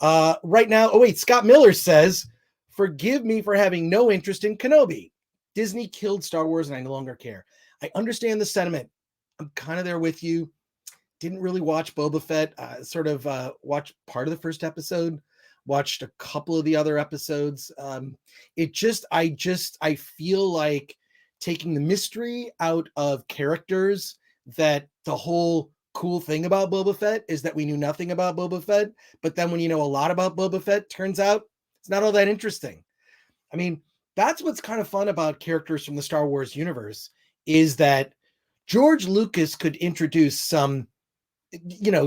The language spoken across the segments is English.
Right now, oh wait, Scott Miller says, forgive me for having no interest in Kenobi. Disney killed Star Wars and I no longer care. I understand the sentiment. I'm kind of there with you. Didn't really watch Boba Fett. Watched part of the first episode, watched a couple of the other episodes. I feel like taking the mystery out of characters, that the whole cool thing about Boba Fett is that we knew nothing about Boba Fett. But then when you know a lot about Boba Fett, turns out it's not all that interesting. I mean, that's what's kind of fun about characters from the Star Wars universe, is that George Lucas could introduce some,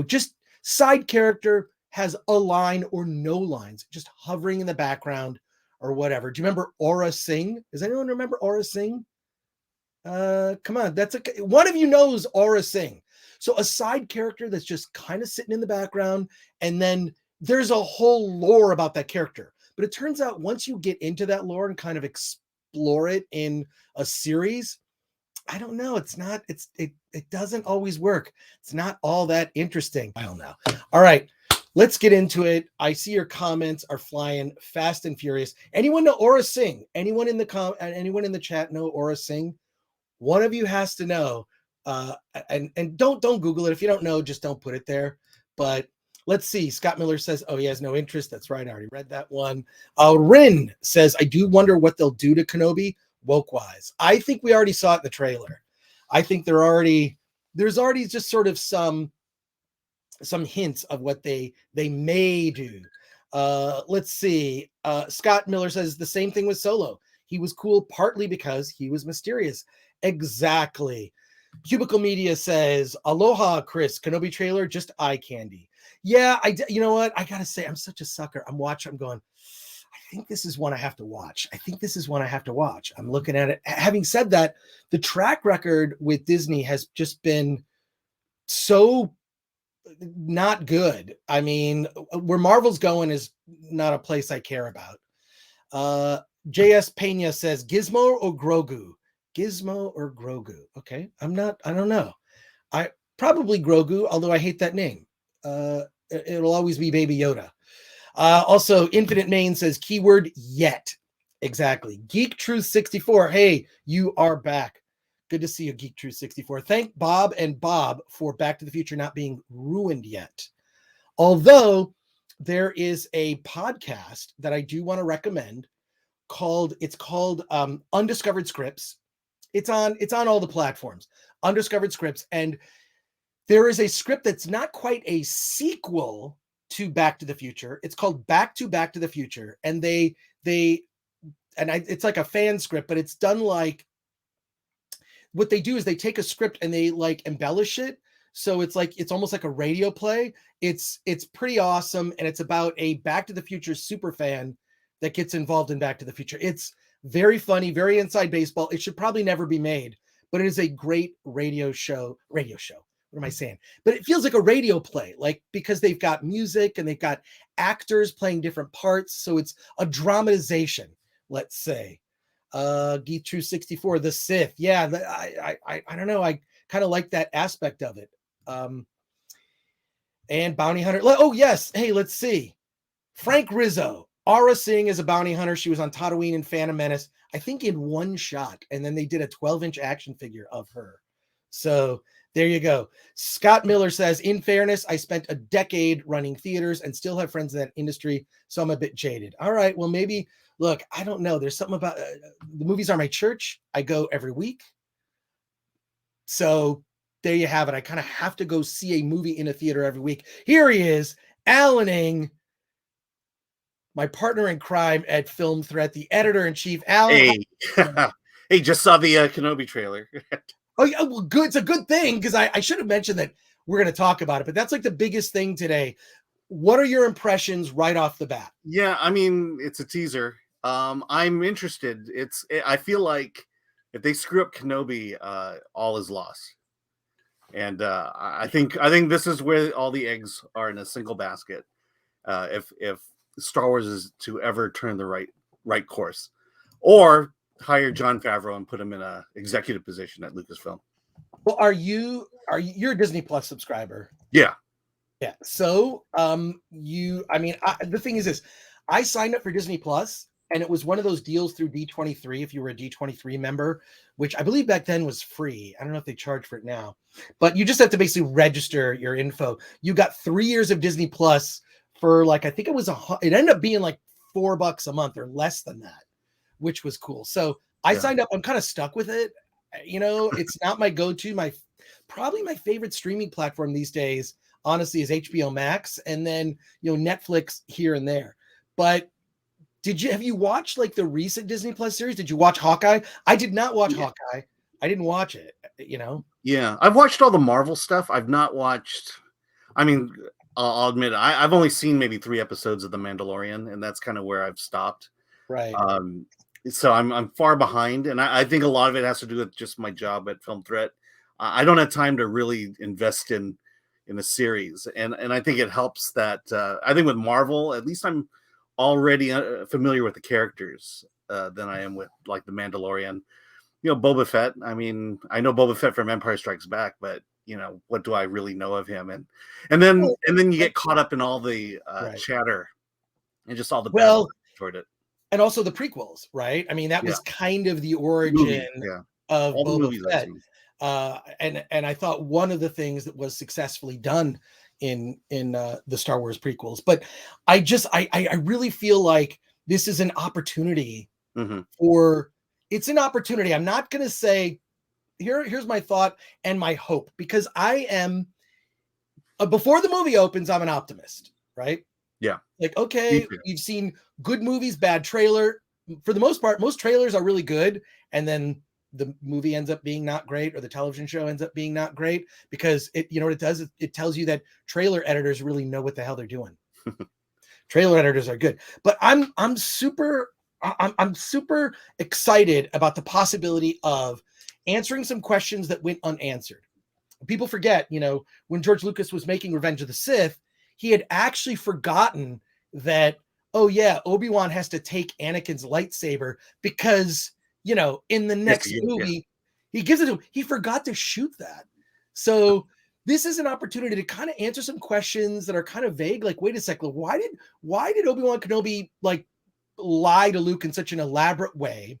just side character, has a line or no lines, just hovering in the background or whatever. Do you remember Aura Singh? Does anyone remember Aura Singh? Come on, one of you knows Aura Singh. So a side character that's just kind of sitting in the background, and then there's a whole lore about that character. But it turns out once you get into that lore and kind of explore it in a series, I don't know. It doesn't always work. It's not all that interesting. I don't know. All right, let's get into it. I see your comments are flying fast and furious. Anyone know Aura Singh? Anyone in the chat know Aura Singh? One of you has to know. And don't Google it. If you don't know, just don't put it there. But let's see. Scott Miller says, oh, he has no interest. That's right. I already read that one. Rin says, I do wonder what they'll do to Kenobi woke-wise. I think we already saw it in the trailer. I think there's already just sort of some hints of what they may do. Let's see. Scott Miller says the same thing with Solo. He was cool partly because he was mysterious. Exactly. Cubicle Media says, aloha, Chris. Kenobi trailer, just eye candy. Yeah, you know what? I got to say, I'm such a sucker. I'm going, I think this is one I have to watch. I'm looking at it. Having said that, the track record with Disney has just been so not good. I mean, where Marvel's going is not a place I care about. JS Pena says, Gizmo or Grogu? Gizmo or Grogu? Okay, I don't know. I probably Grogu, although I hate that name. It'll always be Baby Yoda. Also, Infinite Main says, keyword yet. Exactly. Geek Truth 64. Hey, you are back. Good to see you, Geek Truth 64. Thank Bob and Bob for Back to the Future not being ruined yet. Although there is a podcast that I do want to recommend called Undiscovered Scripts. It's on all the platforms. Undiscovered Scripts, and there is a script that's not quite a sequel to Back to the Future. It's called Back to the Future, and it's like a fan script, but it's done like, what they do is they take a script and they like embellish it. So it's almost like a radio play. It's pretty awesome, and it's about a Back to the Future super fan that gets involved in Back to the Future. It's very funny, very inside baseball. It should probably never be made, but it is a great radio show. What am I saying? But it feels like a radio play, like, because they've got music and they've got actors playing different parts. So it's a dramatization, let's say. Geek True 64, the Sith. Yeah, I don't know. I kind of like that aspect of it. And Bounty Hunter. Oh, yes. Hey, let's see. Frank Rizzo. Aura Singh is a bounty hunter. She was on Tatooine and Phantom Menace, I think in one shot. And then they did a 12-inch action figure of her. So there you go. Scott Miller says, in fairness, I spent a decade running theaters and still have friends in that industry, so I'm a bit jaded. All right, well, maybe, look, I don't know. There's something about the movies are my church. I go every week. So there you have it. I kind of have to go see a movie in a theater every week. Here he is, Alan Ng, my partner in crime at Film Threat, the editor-in-chief. Alan. Hey, hey, just saw the Kenobi trailer. Oh, yeah, well, good. It's a good thing, because I should have mentioned that we're going to talk about it, but that's like the biggest thing today. What are your impressions right off the bat? Yeah, I mean, it's a teaser. I'm interested. I feel like if they screw up Kenobi, all is lost. And I think this is where all the eggs are in a single basket. If Star Wars is to ever turn the right course, or hire Jon Favreau and put him in a executive position at Lucasfilm. Well, you're a Disney Plus subscriber? Yeah. Yeah. So, the thing is this, I signed up for Disney Plus, and it was one of those deals through D23. If you were a D23 member, which I believe back then was free. I don't know if they charge for it now, but you just have to basically register your info. You got 3 years of Disney Plus for like, I think it ended up being like $4 a month or less than that, which was cool. So I signed up. I'm kind of stuck with it. It's not my go-to. Probably my favorite streaming platform these days, honestly, is HBO Max, and then Netflix here and there. But have you watched like the recent Disney Plus series? Did you watch Hawkeye? I did not watch Hawkeye. I didn't watch it. Yeah, I've watched all the Marvel stuff. I've not watched. I mean, I'll admit I've only seen maybe 3 episodes of The Mandalorian, and that's kind of where I've stopped. Right. So I'm far behind, and I think a lot of it has to do with just my job at Film Threat. I don't have time to really invest in a series, and I think it helps that I think with Marvel, at least I'm already familiar with the characters than I am with like The Mandalorian. Boba Fett. I mean, I know Boba Fett from Empire Strikes Back, but what do I really know of him? And then you get caught up in all the chatter and just all the battle toward it. And also the prequels, right? I mean, that was kind of the origin of all Boba Fett. And I thought one of the things that was successfully done in the Star Wars prequels, but I really feel like this is an opportunity it's an opportunity. I'm not going to say here's my thought and my hope, because I am before the movie opens, I'm an optimist, right? Yeah. Like, okay, we've seen good movies, bad trailer. For the most part, most trailers are really good, and then the movie ends up being not great, or the television show ends up being not great, because what it does? It tells you that trailer editors really know what the hell they're doing. Trailer editors are good, but I'm super excited about the possibility of answering some questions that went unanswered. People forget, when George Lucas was making Revenge of the Sith, he had actually forgotten that, oh yeah, Obi-Wan has to take Anakin's lightsaber because, in the next movie, he gives it to him. He forgot to shoot that. So this is an opportunity to kind of answer some questions that are kind of vague. Like, wait a second, why did Obi-Wan Kenobi like lie to Luke in such an elaborate way?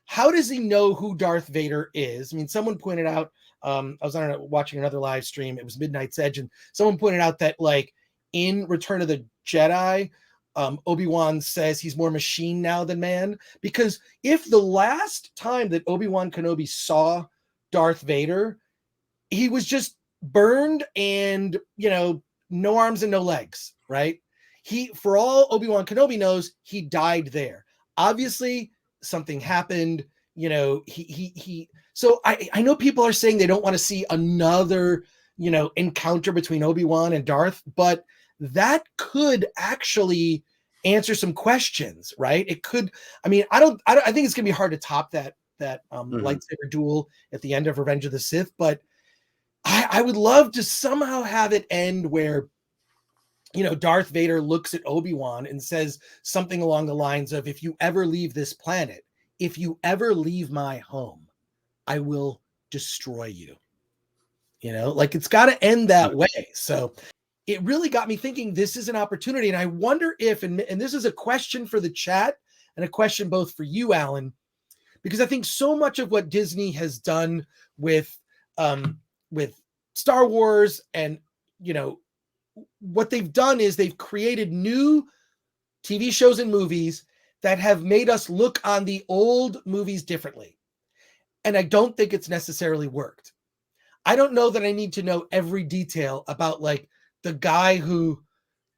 How does he know who Darth Vader is? I mean, someone pointed out, I was watching another live stream. It was Midnight's Edge, and someone pointed out that like in Return of the Jedi, Obi-Wan says he's more machine now than man, because if the last time that Obi-Wan Kenobi saw Darth Vader, he was just burned and, no arms and no legs, right? For all Obi-Wan Kenobi knows, he died there. Obviously, something happened, so I know people are saying they don't want to see another, encounter between Obi-Wan and Darth, but that could actually answer some questions, right? It could. I mean, I think it's gonna be hard to top that lightsaber duel at the end of Revenge of the Sith, but I would love to somehow have it end where, Darth Vader looks at Obi-Wan and says something along the lines of, if you ever leave this planet, if you ever leave my home, I will destroy you. Like, it's got to end that way. So it really got me thinking this is an opportunity. And I wonder if, and this is a question for the chat and a question both for you, Alan, because I think so much of what Disney has done with Star Wars and, what they've done is they've created new TV shows and movies that have made us look on the old movies differently. And I don't think it's necessarily worked. I don't know that I need to know every detail about like the guy who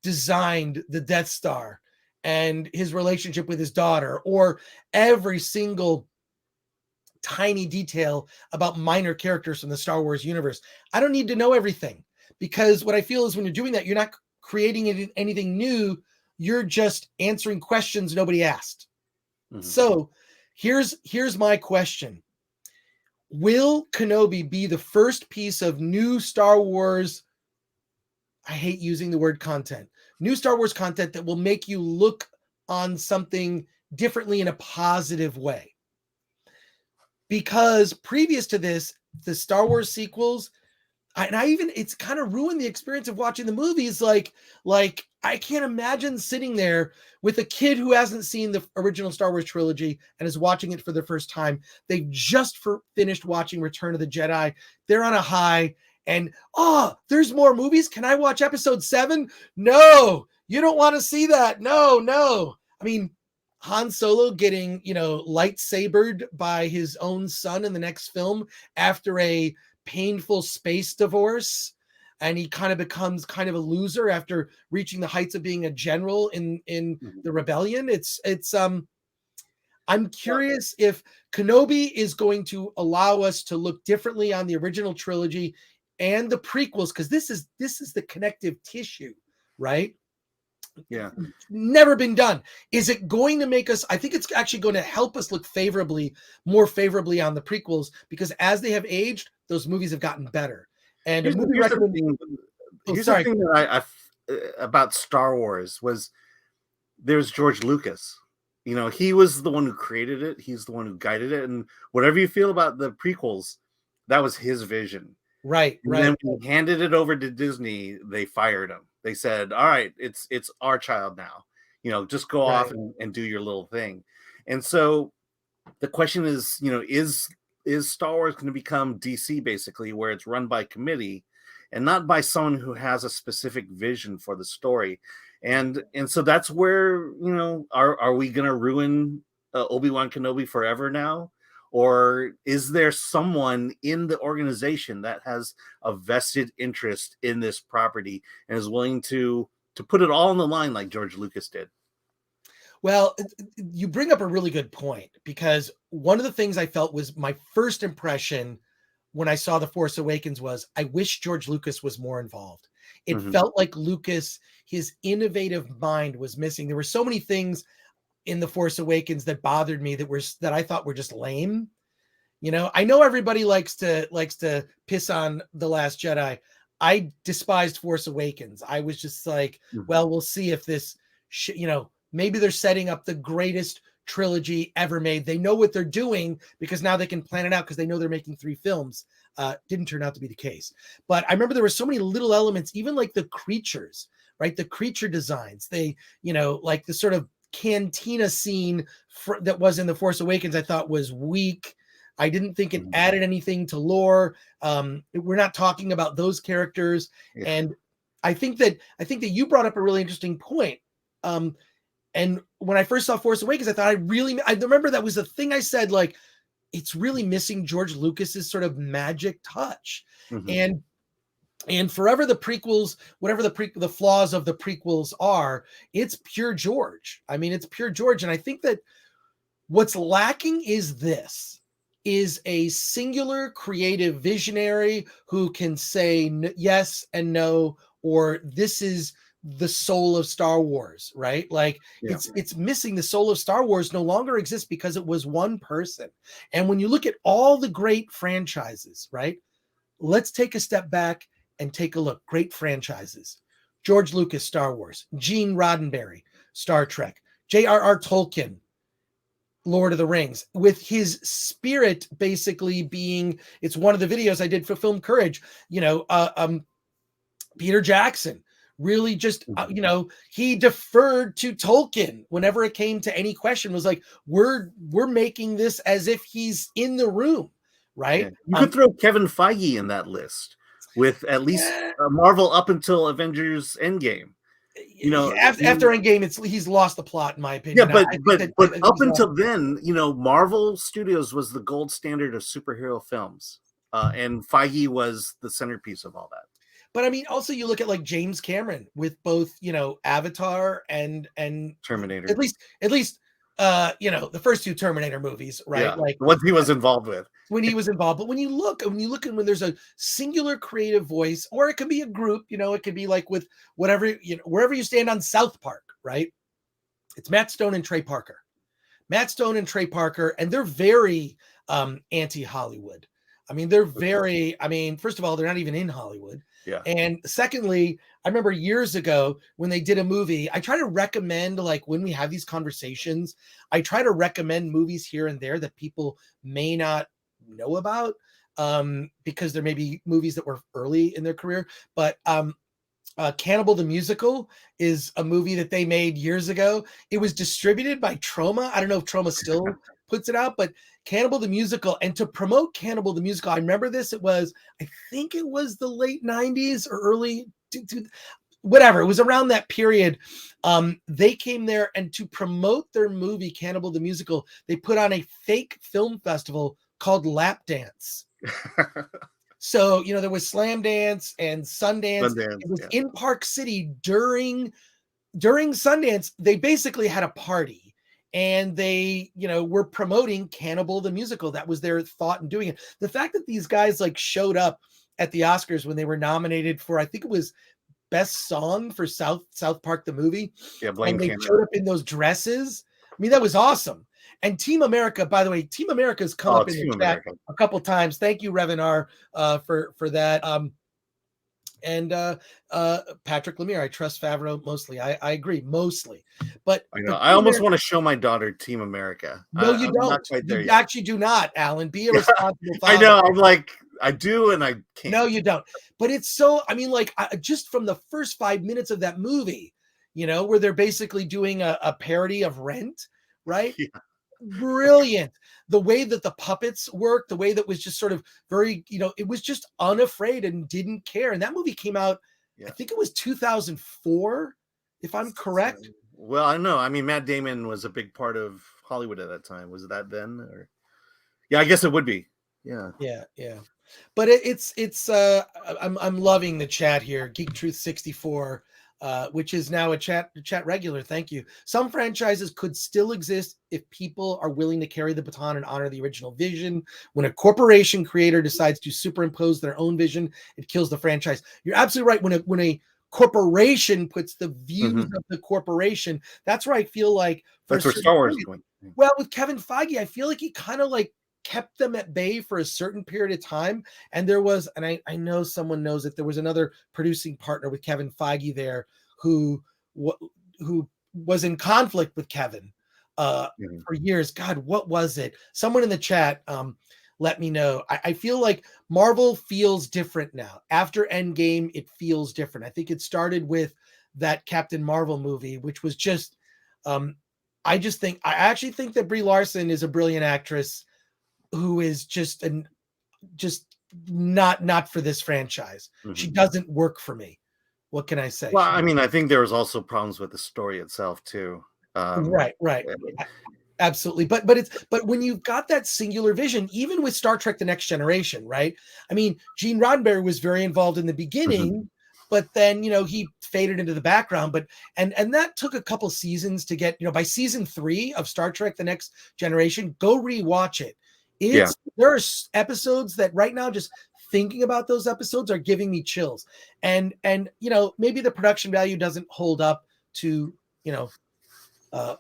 designed the Death Star and his relationship with his daughter, or every single tiny detail about minor characters from the Star Wars universe. I don't need to know everything, because what I feel is when you're doing that, you're not creating anything new. You're just answering questions nobody asked. Mm-hmm. So here's my question. Will Kenobi be the first piece of new Star Wars? I hate using the word content. New Star Wars content that will make you look on something differently in a positive way. Because previous to this, the Star Wars sequels, It's kind of ruined the experience of watching the movies. Like I can't imagine sitting there with a kid who hasn't seen the original Star Wars trilogy and is watching it for the first time. They've just finished watching Return of the Jedi. They're on a high and, oh, there's more movies. Can I watch episode 7? No, you don't want to see that. No. I mean, Han Solo getting, lightsabered by his own son in the next film after a painful space divorce, and he kind of becomes kind of a loser after reaching the heights of being a general in the rebellion. I'm curious if Kenobi is going to allow us to look differently on the original trilogy and the prequels, because this is the connective tissue, right? Yeah. Never been done. Is it going to make us, I think it's actually going to help us look more favorably on the prequels, because as they have aged, those movies have gotten better. And here's the thing that I about Star Wars was, there's George Lucas. He was the one who created it. He's the one who guided it. And whatever you feel about the prequels, that was his vision. Right. And then when he handed it over to Disney, they fired him. They said, all right, it's our child now. Just go off and do your little thing. And so the question is, is Star Wars going to become DC, basically, where it's run by committee and not by someone who has a specific vision for the story? And so that's where, are we going to ruin Obi-Wan Kenobi forever now? Or is there someone in the organization that has a vested interest in this property and is willing to put it all on the line like George Lucas did? Well, you bring up a really good point, because one of the things I felt was my first impression when I saw The Force Awakens was, I wish George Lucas was more involved. It felt like Lucas, his innovative mind was missing. There were so many things in The Force Awakens that bothered me that I thought were just lame. I know everybody likes to piss on The Last Jedi. I despised Force Awakens. I was just like, well, we'll see if this, maybe they're setting up the greatest trilogy ever made. They know what they're doing because now they can plan it out, because they know they're making 3 films. Didn't turn out to be the case. But I remember there were so many little elements, even like the creatures, right? The creature designs, they, like the sort of cantina scene that was in The Force Awakens, I thought was weak. I didn't think it added anything to lore. We're not talking about those characters. Yeah. And I think that you brought up a really interesting point. And when I first saw Force Awakens, I thought I remember that was the thing I said, like, it's really missing George Lucas's sort of magic touch. And forever the prequels, whatever the flaws of the prequels are, it's pure George. I mean, it's pure George. And I think that what's lacking is a singular creative visionary who can say yes and no, or this is the soul of Star Wars, right? Like it's missing. The soul of Star Wars no longer exists because it was one person. And when you look at all the great franchises, right? Let's take a step back and take a look. Great franchises. George Lucas, Star Wars. Gene Roddenberry, Star Trek. J.R.R. Tolkien, Lord of the Rings, with his spirit basically being, it's one of the videos I did for Film Courage, Peter Jackson really just, he deferred to Tolkien whenever it came to any question, was like, we're making this as if he's in the room, right? Yeah. You could throw Kevin Feige in that list with at least Marvel up until Avengers Endgame. After Endgame, he's lost the plot, in my opinion. Yeah, but up until then, Marvel Studios was the gold standard of superhero films, and Feige was the centerpiece of all that. But I mean, also you look at like James Cameron with both, Avatar and Terminator. At least, the first 2 Terminator movies, right? Yeah, like what he was involved with. When he was involved. But when you look and when there's a singular creative voice, or it could be a group, it could be like with whatever, wherever you stand on South Park, right? It's Matt Stone and Trey Parker. And they're very anti-Hollywood. I mean, first of all, they're not even in Hollywood. Yeah. And secondly, I remember years ago when they did a movie, I try to recommend, like when we have these conversations, I try to recommend movies here and there that people may not know about. because there may be movies that were early in their career, but Cannibal the Musical is a movie that they made years ago. It was distributed by Troma. I don't know if Troma still puts it out, but Cannibal the Musical. And to promote Cannibal the Musical, I remember this. I think it was the late 90s or early, whatever. It was around that period. They came there, and to promote their movie, Cannibal the Musical, they put on a fake film festival called Lap Dance. So, there was Slam Dance and Sundance. It was in Park City during Sundance. They basically had a party, and they, were promoting Cannibal the Musical. That was their thought in doing it. The fact that these guys showed up at the Oscars when they were nominated for, I think it was Best Song for South Park the movie. Yeah, and they showed up in those dresses. I mean, that was awesome. And Team America, by the way, Team America's come up in the chat a couple times. Thank you, Revenar, for that. And Patrick Lemire, I trust Favreau mostly. I agree, mostly. But I know. I almost want to show my daughter Team America. No, you don't. You actually do not, Alan. Be a responsible father. I know. I'm like, I do and I can't. No, you don't. But it's so, just from the first 5 minutes of that movie, where they're basically doing a parody of Rent, right? Yeah. Brilliant. The way that the puppets worked, the way that was just sort of very, it was just unafraid and didn't care. And that movie came out, I think it was 2004, if I'm correct. Well, I don't know. I mean, Matt Damon was a big part of Hollywood at that time. Was that then? Or yeah, I guess it would be. Yeah. Yeah. But I'm loving the chat here. Geek Truth 64. Which is now a chat regular. Thank you. Some franchises could still exist if people are willing to carry the baton and honor the original vision. When a corporation creator decides to superimpose their own vision, it kills the franchise. You're absolutely right. When a corporation puts the views of the corporation, that's where I feel like that's where Star Wars is going. Well, with Kevin Feige, I feel like he kind of kept them at bay for a certain period of time. And there was, and I know someone knows it, there was another producing partner with Kevin Feige there who was in conflict with Kevin for years. God, what was it? Someone in the chat let me know. I feel like Marvel feels different now. After Endgame, it feels different. I think it started with that Captain Marvel movie, which was just, I actually think that Brie Larson is a brilliant actress who is just not for this franchise. She doesn't work for me. What can I say? Well, I mean, I think there was also problems with the story itself too. Right. Absolutely. But when you've got that singular vision, even with Star Trek: The Next Generation, right? I mean, Gene Roddenberry was very involved in the beginning, but then, he faded into the background. But and that took a couple seasons to get, by season 3 of Star Trek: The Next Generation, go rewatch it. There are episodes that right now, just thinking about those episodes are giving me chills. And maybe the production value doesn't hold up to,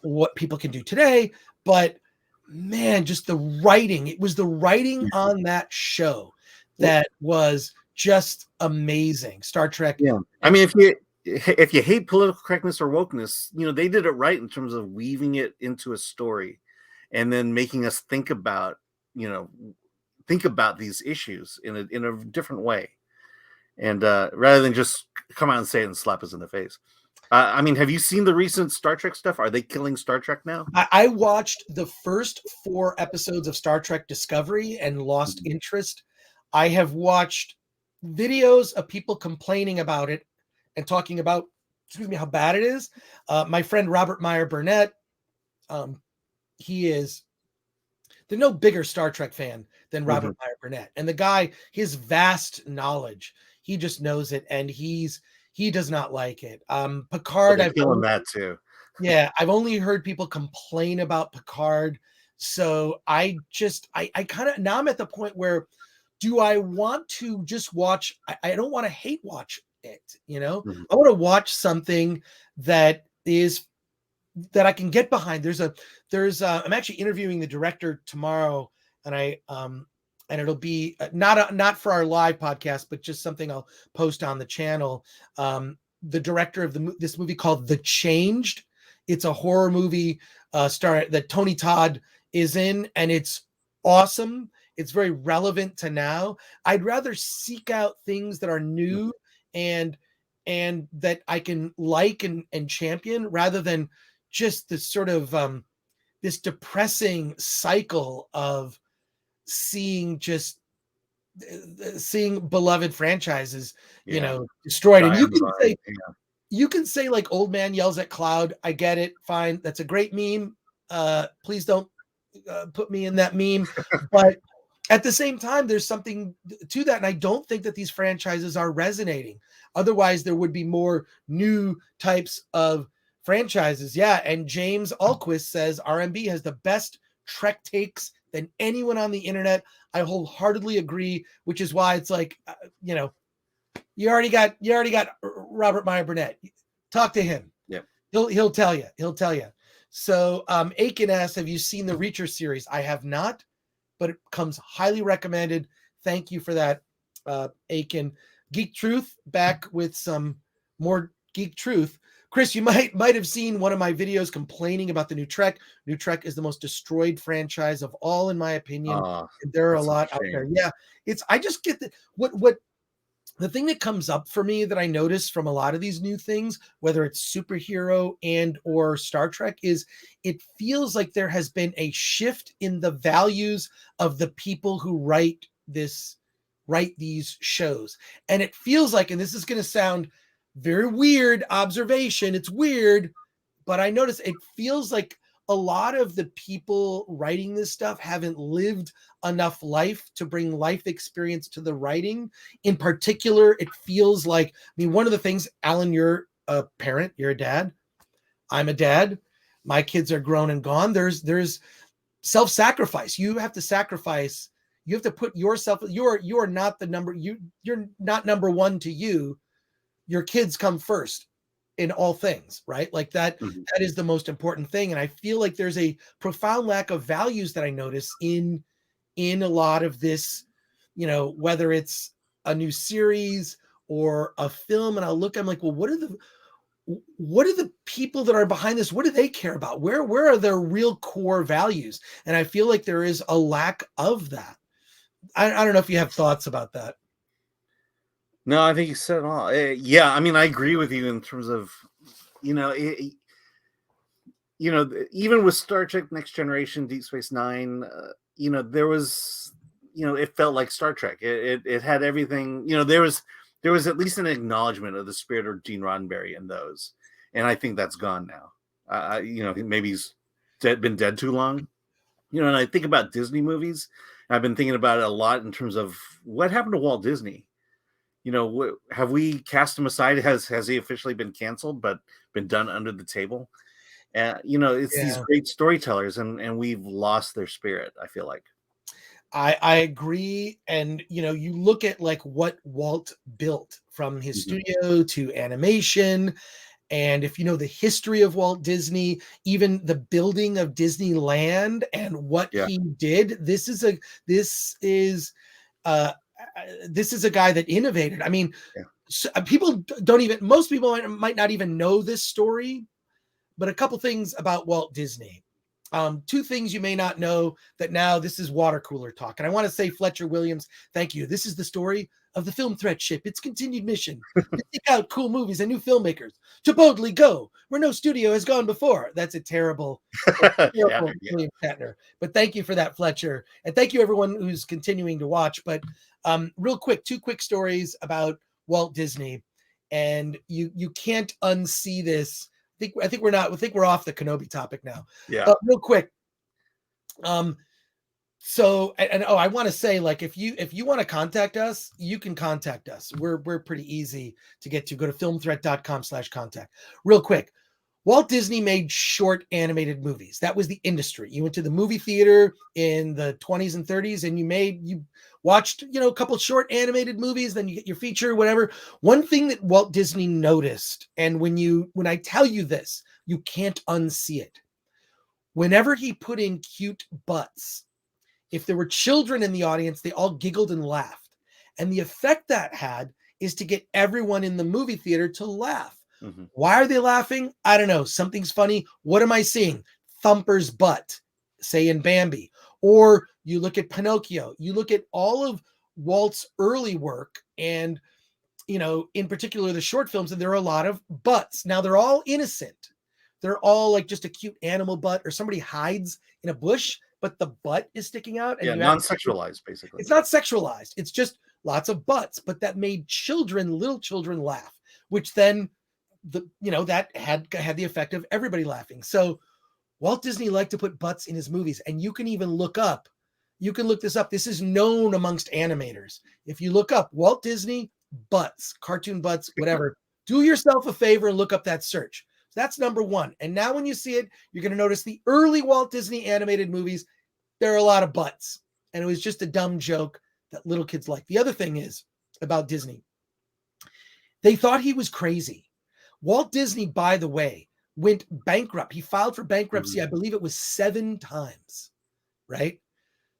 what people can do today, but man, just the writing, it was the writing on that show that was just amazing. Star Trek. Yeah. I mean, if you hate political correctness or wokeness, they did it right in terms of weaving it into a story and then making us think about these issues in a different way, and rather than just come out and say it and slap us in the face. I mean, have you seen the recent Star Trek stuff? Are they killing Star Trek now? I watched the first 4 episodes of Star Trek Discovery and lost interest. I have watched videos of people complaining about it and talking about, how bad it is. My friend Robert Meyer Burnett, there's no bigger Star Trek fan than Robert Meyer Burnett. And the guy, his vast knowledge, he just knows it, and he does not like it. Picard, I've feeling that too. Yeah, I've only heard people complain about Picard. So I kind of, now I'm at the point where, do I want to just watch? I don't want to hate watch it, I want to watch something that I can get behind. I'm actually interviewing the director tomorrow, and it'll be not for our live podcast, but just something I'll post on the channel. The director of this movie called The Changed. It's a horror movie that Tony Todd is in, and it's awesome. It's very relevant to now. I'd rather seek out things that are new and that I can like and champion, rather than just this sort of this depressing cycle of seeing beloved franchises, destroyed. And Die on the vine. you can say like old man yells at cloud. I get it. Fine. That's a great meme. Please don't put me in that meme. But at the same time, there's something to that. And I don't think that these franchises are resonating. Otherwise, there would be more new types of franchises. Yeah. And James Alquist says RMB has the best Trek takes than anyone on the internet. I wholeheartedly agree, which is why it's like, you already got Robert Meyer Burnett. Talk to him. Yeah. He'll tell you. So Aiken asks, have you seen the Reacher series? I have not, but it comes highly recommended. Thank you for that, Aiken. Geek Truth back with some more Geek Truth. Chris, you might have seen one of my videos complaining about the new Trek. New Trek is the most destroyed franchise of all, in my opinion. There are a lot out there. Yeah, I just get the thing that comes up for me that I notice from a lot of these new things, whether it's superhero and or Star Trek, is it feels like there has been a shift in the values of the people who write these shows. And it feels like, and this is going to sound very weird observation, it's weird, but I notice it feels like a lot of the people writing this stuff haven't lived enough life to bring life experience to the writing. In particular, it feels like, one of the things, Alan, you're a parent, you're a dad. I'm a dad. My kids are grown and gone. There's self-sacrifice. You have to sacrifice. You have to put yourself, you're not the number, you're not number one to you. Your kids come first in all things, right? Like that, that is the most important thing. And I feel like there's a profound lack of values that I notice in a lot of this, whether it's a new series or a film. And I'm like, well, what are the people that are behind this? What do they care about? Where are their real core values? And I feel like there is a lack of that. I don't know if you have thoughts about that. No, I think you said it all. Yeah, I agree with you in terms of, even with Star Trek Next Generation, Deep Space Nine, there was, it felt like Star Trek. It had everything. There was at least an acknowledgement of the spirit of Gene Roddenberry in those, and I think that's gone now. Maybe he's been dead too long. And I think about Disney movies. I've been thinking about it a lot in terms of what happened to Walt Disney. Have we cast him aside? Has he officially been canceled, but been done under the table? It's these great storytellers, and we've lost their spirit, I feel like. I agree. And, you look at like what Walt built from his studio to animation. And if you know the history of Walt Disney, even the building of Disneyland and what he did, this is a guy that innovated. Most people might not even know this story, but a couple things about Walt Disney. Two things you may not know that now this is water cooler talk. And I want to say, Fletcher Williams, thank you. This is the story of the film threat ship. Its continued mission to seek out cool movies and new filmmakers to boldly go where no studio has gone before. That's a terrible William Shatner. But thank you for that, Fletcher. And thank you everyone who's continuing to watch. But real quick, two quick stories about Walt Disney. And you can't unsee this. I think we're off the Kenobi topic now. Yeah. Real quick. So, I want to say, like, if you want to contact us, you can contact us. We're pretty easy to get to. Go to filmthreat.com/contact. Real quick. Walt Disney made short animated movies. That was the industry. You went to the movie theater in the 20s and 30s and you watched, a couple of short animated movies, then you get your feature, whatever. One thing that Walt Disney noticed, and when I tell you this, you can't unsee it. Whenever he put in cute butts, if there were children in the audience, they all giggled and laughed. And the effect that had is to get everyone in the movie theater to laugh. Why are they laughing? I don't know. Something's funny. What am I seeing? Thumper's butt, say in Bambi. Or you look at Pinocchio, you look at all of Walt's early work, and in particular the short films, and there are a lot of butts. Now they're all innocent. They're all like just a cute animal butt, or somebody hides in a bush, but the butt is sticking out. And non-sexualized, basically. It's not sexualized. It's just lots of butts, but that made little children laugh, which then that had the effect of everybody laughing. So Walt Disney liked to put butts in his movies, and you can even look this up. This is known amongst animators. If you look up Walt Disney butts, cartoon butts, whatever, do yourself a favor and look up that search. So that's number one. And now when you see it, you're going to notice the early Walt Disney animated movies, there are a lot of butts. And it was just a dumb joke that little kids like. The other thing is about Disney. They thought he was crazy. Walt Disney, by the way, went bankrupt. He filed for bankruptcy, I believe it was 7 times, right?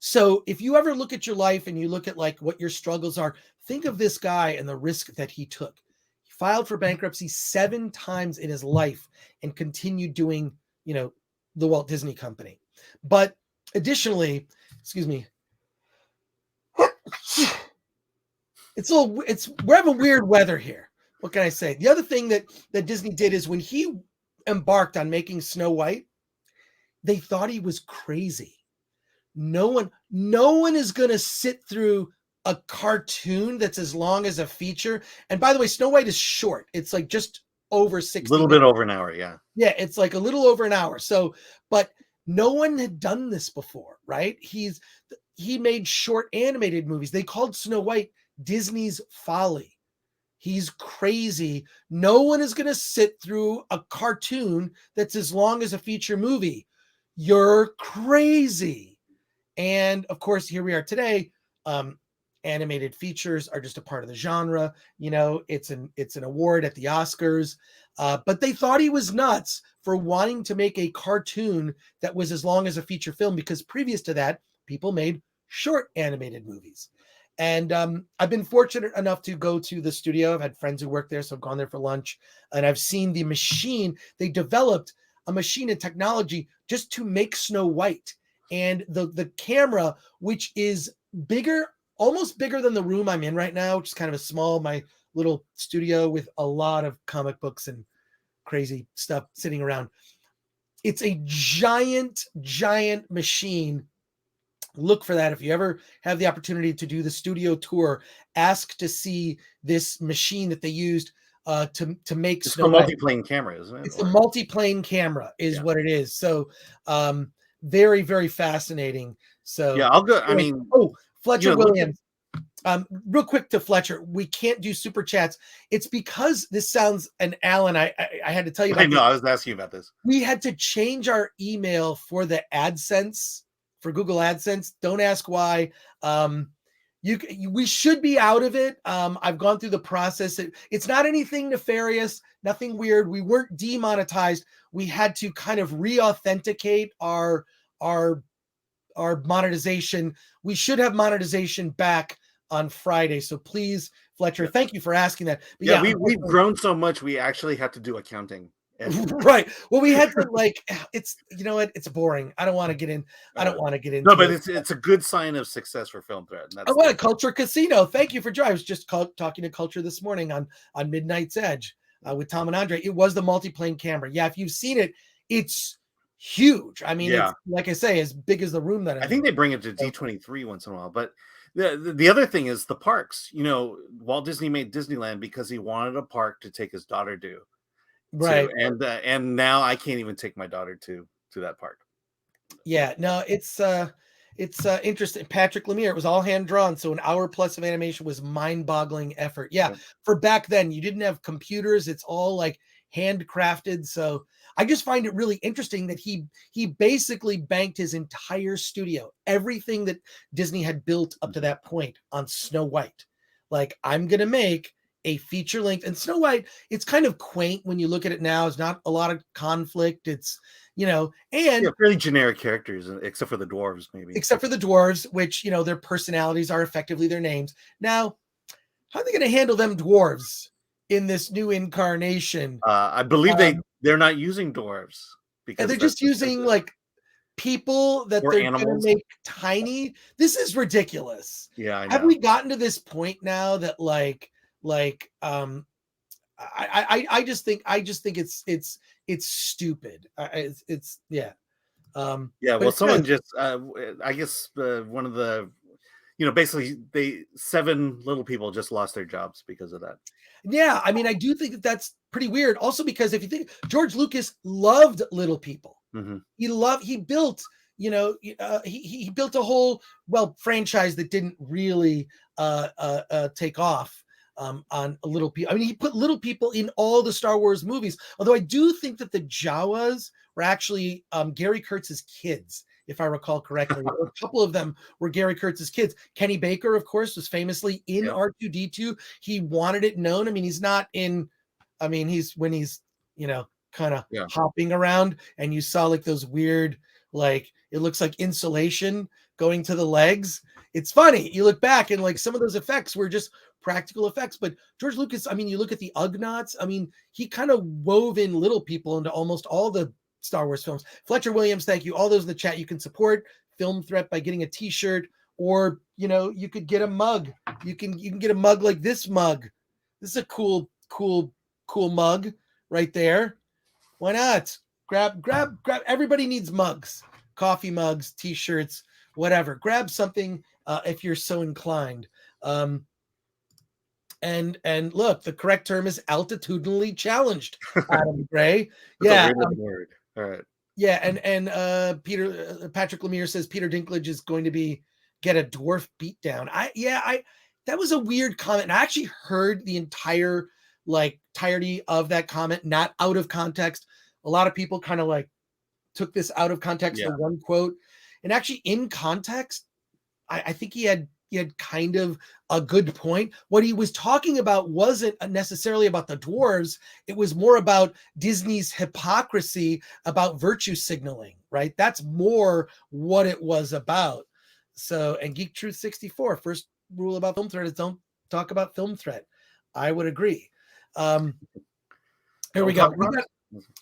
So if you ever look at your life and you look at like what your struggles are, think of this guy and the risk that he took. He filed for bankruptcy 7 times in his life and continued doing, the Walt Disney Company. But additionally, excuse me, we're having weird weather here. What can I say? The other thing that Disney did is when he embarked on making Snow White, they thought he was crazy. No one is going to sit through a cartoon that's as long as a feature. And by the way, Snow White is short. It's like just over 60 minutes. A little bit over an hour, yeah. Yeah, it's like a little over an hour. So, but no one had done this before, right? He made short animated movies. They called Snow White Disney's Folly. He's crazy. No one is going to sit through a cartoon that's as long as a feature movie. You're crazy. And of course, here we are today. Animated features are just a part of the genre. It's an award at the Oscars. But they thought he was nuts for wanting to make a cartoon that was as long as a feature film, because previous to that, people made short animated movies. And I've been fortunate enough to go to the studio. I've had friends who work there, so I've gone there for lunch, and I've seen the machine. They developed a machine and technology just to make Snow White. And the camera, which is bigger, almost bigger than the room I'm in right now, which is kind of my little studio with a lot of comic books and crazy stuff sitting around. It's a giant, giant machine. Look for that. If you ever have the opportunity to do the studio tour, ask to see this machine that they used to make it's Snow a White. multi-plane camera, isn't it? It's a multi-plane camera is what it is. So very, very fascinating. So yeah, I'll go. I mean, Fletcher Williams. Real quick to Fletcher, we can't do super chats. It's because this sounds, and Alan, I had to tell you about I know, I was asking you about this. We had to change our email for the AdSense, for Google AdSense. Don't ask why. We should be out of it. I've gone through the process. It's not anything nefarious, nothing weird. We weren't demonetized. We had to kind of re-authenticate our monetization. We should have monetization back on Friday. So please, Fletcher, thank you for asking that. But we've grown so much, we actually have to do accounting. Right. Well, we had to it's, it's boring. I don't want to get in. Into No, but it's a good sign of success for Film Thread. I want a Culture Casino. Thank you for joining. I was just talking to Culture this morning on Midnight's Edge with Tom and Andre. It was the multi-plane camera. Yeah, if you've seen it, it's huge. I mean, it's, like I say, as big as the room that I think they bring it to D23 once in a while. But the other thing is the parks. Walt Disney made Disneyland because he wanted a park to take his daughter to. Right. And now I can't even take my daughter to that park. Yeah, no, it's interesting. Patrick Lemire, it was all hand drawn, so an hour plus of animation was mind-boggling effort. Yeah, for back then, you didn't have computers. It's all like handcrafted. So I just find it really interesting that he basically banked his entire studio, everything that Disney had built up to that point, on Snow White. Like, I'm gonna make a feature length, and Snow White, it's kind of quaint when you look at it now. It's not a lot of conflict. It's, and really generic characters, except for the dwarves, maybe. Except for the dwarves, which, their personalities are effectively their names. Now, how are they going to handle them dwarves in this new incarnation? I believe they're not using dwarves, because they're just using like people that Or they're going to animals. make tiny. This is ridiculous. Yeah, I Have know. we gotten to this point now that I just think it's stupid. It's yeah. Yeah, But well, it's good. someone just, I guess, one of the, basically, 7 little people just lost their jobs because of that. Yeah, I mean, I do think that that's pretty weird. Also, because if you think George Lucas loved little people, Hmm. he built, he built a whole franchise that didn't really take off on little people. I mean, he put little people in all the Star Wars movies. Although I do think that the Jawas were actually Gary Kurtz's kids, if I recall correctly. Or a couple of them were Gary Kurtz's kids. Kenny Baker, of course, was famously in Yep. R2D2. He wanted it known. I mean, he's not in. I mean, he's kind of Yeah. hopping around, and you saw like those weird, like it looks like insulation going to the legs. It's funny. You look back and like some of those effects were just practical effects. But George Lucas, I mean, you look at the Ugnaughts. I mean, he kind of wove in little people into almost all the Star Wars films. Fletcher Williams, thank you. All those in the chat, you can support Film Threat by getting a T-shirt, or you could get a mug. You can get a mug like this mug. This is a cool mug right there. Why not? Grab. Everybody needs mugs, coffee mugs, T-shirts, whatever. Grab something if you're so inclined. And look, the correct term is altitudinally challenged. Adam Gray. That's Yeah. a weird word. All right. Yeah, and Patrick Lemire says Peter Dinklage is going to get a dwarf beatdown. That was a weird comment. And I actually heard the entirety of that comment, not out of context. A lot of people kind of like took this out of context, Yeah. the one quote, and actually in context, I think he had kind of a good point. What he was talking about wasn't necessarily about the dwarves. It was more about Disney's hypocrisy about virtue signaling, right? That's more what it was about. So, and Geek Truth 64, first rule about Film Threat is don't talk about Film Threat. I would agree. Here we go.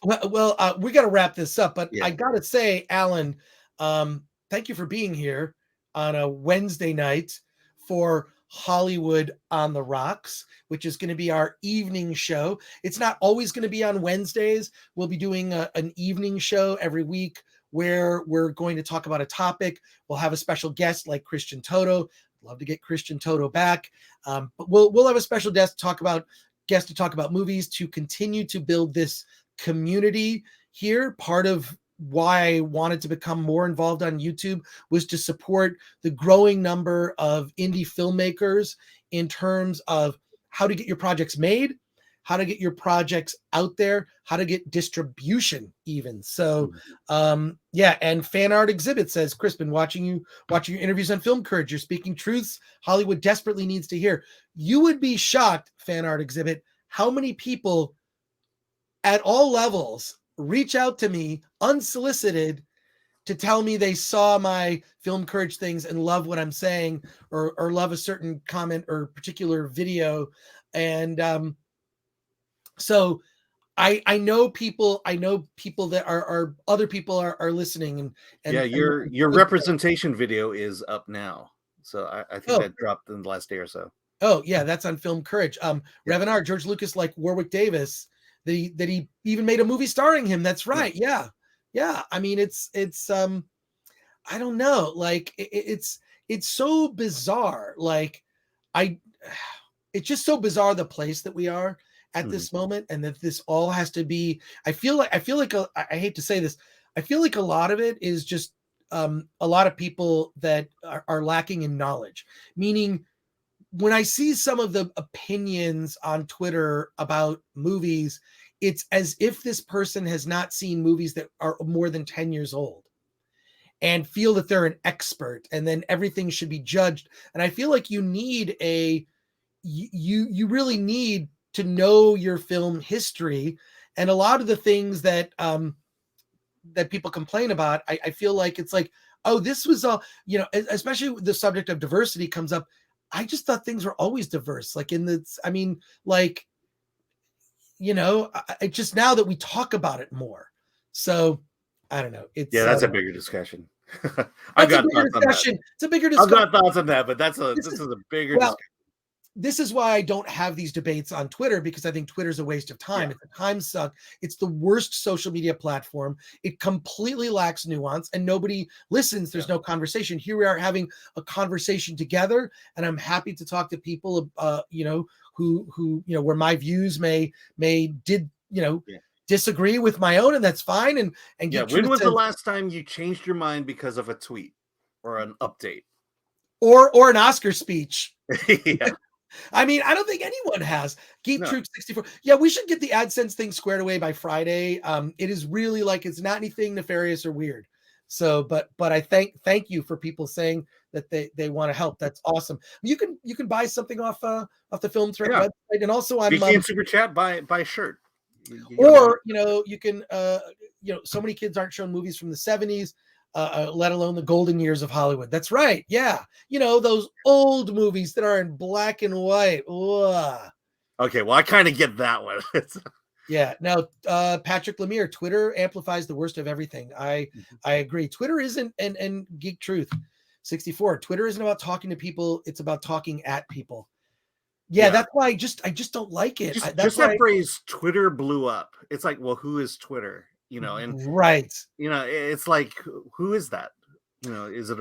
We got to wrap this up, but Yeah. I got to say, Alan, thank you for being here on a Wednesday night for Hollywood on the Rocks, which is going to be our evening show. It's not always going to be on Wednesdays. We'll be doing an evening show every week where we're going to talk about a topic. We'll have a special guest like Christian Toto. Love to get Christian Toto back. But we'll have a special guest to talk about movies, to continue to build this community here. Part of why I wanted to become more involved on YouTube was to support the growing number of indie filmmakers in terms of how to get your projects made, how to get your projects out there, how to get distribution even. So yeah, and Fan Art Exhibit says, Chris, been watching your interviews on Film Courage. You're speaking truths Hollywood desperately needs to hear. You would be shocked, Fan Art Exhibit, how many people at all levels reach out to me unsolicited to tell me they saw my Film Courage things and love what I'm saying, or love a certain comment or particular video. And so I know people that are other people are listening, and yeah, your representation video is up now. So I think that dropped in the last day or so. Oh yeah, that's on Film Courage. Revenar, George Lucas, like Warwick Davis, that he even made a movie starring him. That's right. Yeah. I mean, it's I don't know. Like it's so bizarre. Like it's just so bizarre the place that we are at this moment, and that this all has to be. I feel like I hate to say this. I feel like a lot of it is just a lot of people that are lacking in knowledge. Meaning, when I see some of the opinions on Twitter about movies, it's as if this person has not seen movies that are more than 10 years old and feel that they're an expert, and then everything should be judged. And I feel like you really need to know your film history. And a lot of the things that that people complain about, I feel like it's like, oh, this was all, especially the subject of diversity comes up. I just thought things were always diverse. Like it's just now that we talk about it more. So I don't know. It's Yeah, that's a bigger discussion. I've that's a got bigger thoughts on that. discussion. It's a bigger I've discussion. got thoughts on that, but this is a bigger Well, discussion. this is why I don't have these debates on Twitter, because I think Twitter's a waste of time. Yeah. It's a time suck. It's the worst social media platform. It completely lacks nuance and nobody listens. There's no conversation. Here we are having a conversation together, and I'm happy to talk to people, who where my views may disagree with my own, and that's fine. And When was the last time you changed your mind because of a tweet or an update or an Oscar speech? Yeah. I mean, I don't think anyone has. Geek Troop 64. Yeah, we should get the AdSense thing squared away by Friday. It is really it's not anything nefarious or weird. So, but I thank you for people saying that they want to help. That's awesome. You can buy something off the Film Threat website, and also you can super chat, buy a shirt, or you can so many kids aren't shown movies from the 70s. Let alone the golden years of Hollywood. That's right. Yeah. Those old movies that are in black and white. Ugh. Okay. Well, I kind of get that one. Yeah. Now, Patrick Lemire, Twitter amplifies the worst of everything. I agree. Twitter isn't, and Geek Truth 64. Twitter isn't about talking to people. It's about talking at people. Yeah. That's why I just don't like it. Just that phrase, Twitter blew up. It's like, well, who is Twitter? And right. It's like, who is that? Is it